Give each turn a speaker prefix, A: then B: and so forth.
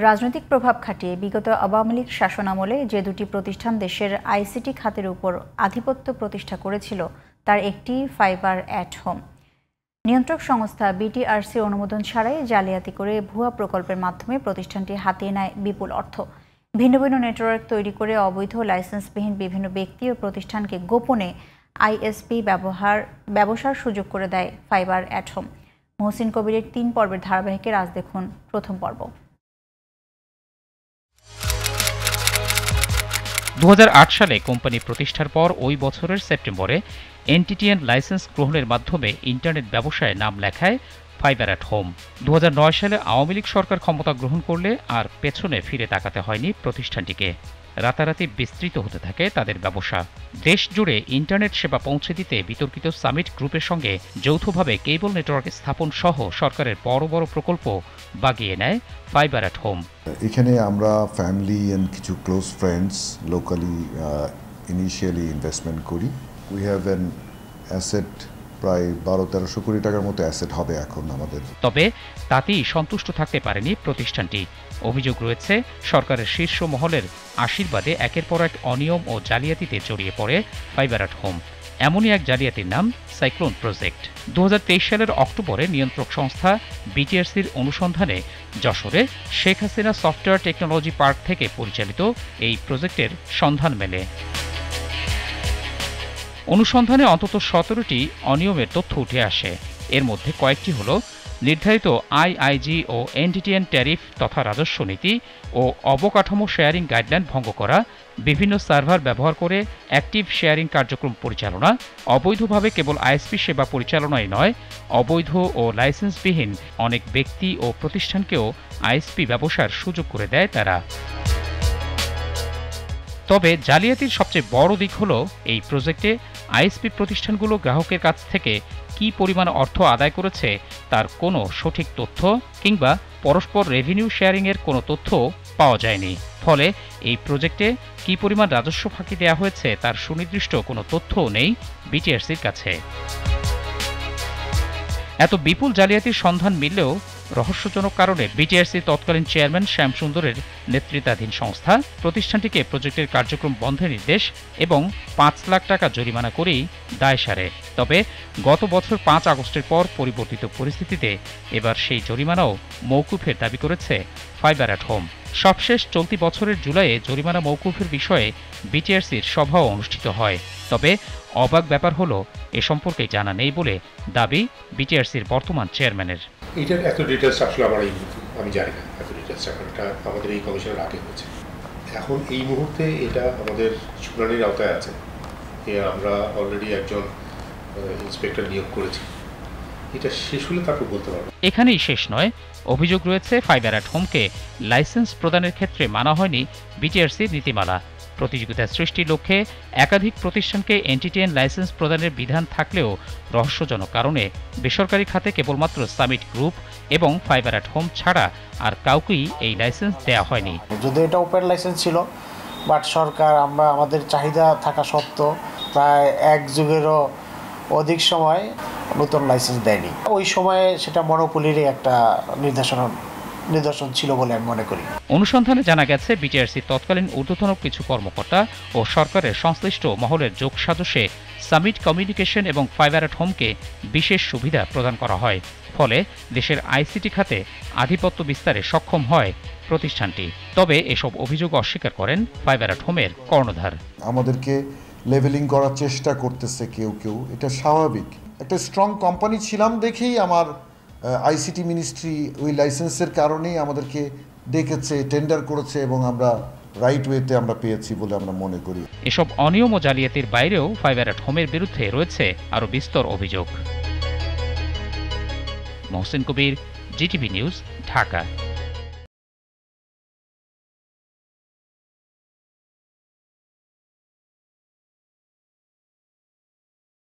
A: রাজনৈতিক প্রভাব খাটিয়ে বিগত আওয়ামী লীগ শাসনামলে যে দুটি প্রতিষ্ঠান দেশের আইসিটি খাতের উপর আধিপত্য প্রতিষ্ঠা করেছিল তার একটি ফাইবার অ্যাট হোম। নিয়ন্ত্রক সংস্থা বিটিআরসির অনুমোদন ছাড়াই জালিয়াতি করে ভুয়া প্রকল্পের মাধ্যমে প্রতিষ্ঠানটি হাতিয়ে নেয় বিপুল অর্থ। ভিন্ন ভিন্ন নেটওয়ার্ক তৈরি করে অবৈধ লাইসেন্সবিহীন বিভিন্ন ব্যক্তি ও প্রতিষ্ঠানকে গোপনে আইএসপি ব্যবসার সুযোগ করে দেয় ফাইবার অ্যাট হোম। মহসিন কবিরের ৩ পর্বের ধারাবাহিকের আজ দেখুন প্রথম পর্ব।
B: ২০০৮ সালে কোম্পানি প্রতিষ্ঠার পর ওই বছরের সেপ্টেম্বরে এনটিটিএন লাইসেন্স গ্রহণের মাধ্যমে ইন্টারনেট ব্যবসায় নাম লেখায় ফাইবার অ্যাট হোম। ২০০৯ সালে আওয়ামী লীগ সরকার ক্ষমতা গ্রহণ করলে আর পেছনে ফিরে তাকাতে হয়নি প্রতিষ্ঠানটিকে। রাতারাতি বিস্তৃত হতে থাকে তাদের ব্যবসা। দেশ জুড়ে ইন্টারনেট সেবা পৌঁছে দিতে বিতর্কিত সামিট গ্রুপের সঙ্গে যৌথভাবে কেবল নেটওয়ার্ক স্থাপন সহ সরকারের বড় বড় প্রকল্প বাগিয়ে নেয় ফাইবার অ্যাট হোম।
C: এখানে আমরা ফ্যামিলি এন্ড কিছু close friends locally initially investment করি। উই হ্যাভ অ্যান অ্যাসেট প্রায় ১২-১৩০০ কোটি টাকার মতো অ্যাসেট হবে এখন আমাদের।
B: তবে তাতেই সন্তুষ্ট থাকতে পারেনি প্রতিষ্ঠানটি। অভিযোগ রয়েছে সরকারের শীর্ষ মহলের আশীর্বাদে একের পর এক অনিয়ম ও জালিয়াতিতে জড়িয়ে পড়ে ফাইবার অ্যাট হোম। এমনই এক জালিয়াতির নাম সাইক্লোন প্রজেক্ট। ২০২৩ সালের অক্টোবরে নিয়ন্ত্রক সংস্থা বিটিআরসির অনুসন্ধানে যশোরে Sheikh Hasina software technology park থেকে পরিচালিত এই প্রজেক্টের সন্ধান মেলে। অনুসন্ধানে অন্তত ১৭টি অনিয়মের তথ্য উঠে আসে। এর মধ্যে কয়েকটি হল নির্ধারিত আইআইজি ও এনটিটিএন ট্যারিফ তথা রাজস্ব নীতি ও অবকাঠামো শেয়ারিং গাইডলাইন ভঙ্গ করা, বিভিন্ন সার্ভার ব্যবহার করে অ্যাক্টিভ শেয়ারিং কার্যক্রম পরিচালনা, অবৈধভাবে কেবল আইএসপি সেবা পরিচালনাই নয়, অবৈধ ও লাইসেন্সবিহীন অনেক ব্যক্তি ও প্রতিষ্ঠানকেও আইএসপি ব্যবসার সুযোগ করে দেয় তারা। তবে জালিয়াতির সবচেয়ে বড় দিক হল এই প্রজেক্টে আইএসপি প্রতিষ্ঠানগুলো গ্রাহকের কাছ থেকে কী পরিমাণ অর্থ আদায় করেছে তার কোনো সঠিক তথ্য কিংবা পরস্পর রেভিনিউ শেয়ারিংয়ের কোনো তথ্য পাওয়া যায়নি। ফলে এই প্রজেক্টে কী পরিমাণ রাজস্ব ফাঁকি দেওয়া হয়েছে তার সুনির্দিষ্ট কোনো তথ্যও নেই বিটিআরসির কাছে। এত বিপুল জালিয়াতির সন্ধান মিললেও রহস্যজনক কারণে বিটিআরসির তৎকালীন চেয়ারম্যান শ্যাম সুন্দরের নেতৃত্বাধীন সংস্থা প্রতিষ্ঠানটিকে প্রজেক্টের কার্যক্রম বন্ধের নির্দেশ এবং ৫ লাখ টাকা জরিমানা করেই দায় সারে। তবে গত বছর ৫ আগস্টের পর পরিবর্তিত পরিস্থিতিতে এবার সেই জরিমানাও মওকুফের দাবি করেছে ফাইবার অ্যাট হোম। সবশেষ চলতি বছরের জুলাইয়ে জরিমানা মওকুফের বিষয়ে বিটিআরসির সভাও অনুষ্ঠিত হয়। তবে অবাক ব্যাপার হলো এ সম্পর্কে জানা নেই বলে দাবি বিটিআরসির বর্তমান চেয়ারম্যানের।
D: এটার এত ডিটেলস আসলে আমি জানি না, এত ডিটেলস এটা আমাদের এই কমিশনের আগে হয়েছে। এখন এই মুহূর্তে এটা আমাদের শুনানির আওতায় আছে। আমরা অলরেডি একজন ইন্সপেক্টর নিয়োগ করেছি। এটা শেষ হলে তারপর বলতে পারবো।
B: এখানেই শেষ নয়, অভিযোগ রয়েছে ফাইবার অ্যাট হোমকে লাইসেন্স প্রদানের ক্ষেত্রে মানা হয়নি বিটিআরসির নীতিমালা। প্রতিযোগিতা সৃষ্টির লক্ষ্যে একাধিক প্রতিষ্ঠানকে এনটিটিএন লাইসেন্স প্রদানের বিধান থাকলেও রহস্যজনক কারণে বেসরকারি খাতে কেবলমাত্র সামিট গ্রুপ এবং ফাইবার অ্যাট হোম ছাড়া আর কাউকেই এই লাইসেন্স দেওয়া হয়নি।
E: যদি এটা ওপেন লাইসেন্স ছিল, বাট সরকার আমাদের চাহিদা থাকা সত্ত্বেও প্রায় ১ যুগেরও অধিক সময় নতুন লাইসেন্স দেয়নি। ওই সময়ে সেটা মনোপলিরই একটা নিদর্শন ছিল বলে আমি মনে করি।
B: অনুসন্ধানে জানা গেছে বিটিআরসির তৎকালীন ঊর্ধ্বতন কিছু কর্মকর্তা ও সরকারের সংশ্লিষ্ট মহলের যোগসাজশে সামিট কমিউনিকেশন এবং ফাইবার অ্যাট হোমকে বিশেষ সুবিধা প্রদান করা হয়। ফলে দেশের আইসিটি খাতে আধিপত্য বিস্তারে সক্ষম হয় প্রতিষ্ঠানটি। তবে এসব অভিযোগ অস্বীকার করেন ফাইবার অ্যাট হোমের কর্ণধার।
C: আমাদেরকে লেভেলিং করার চেষ্টা করতেছে কেউ কেউ, এটা স্বাভাবিক। একটা স্ট্রং কোম্পানি ছিলাম দেখেই আমার আইসিটি মিনিস্ট্রি ওই লাইসেন্সের কারণেই আমাদেরকে ডেকেছে, টেন্ডার করেছে এবং আমরা রাইট ওয়েতে আমরা পেয়েছি বলে আমরা মনে করি।
B: এসব অনিয়ম ও জালিয়াতির বাইরেও ফাইবার অ্যাট হোমের বিরুদ্ধে রয়েছে আরও বিস্তর অভিযোগ। মহসিন কবির, জিটিভি নিউজ, ঢাকা।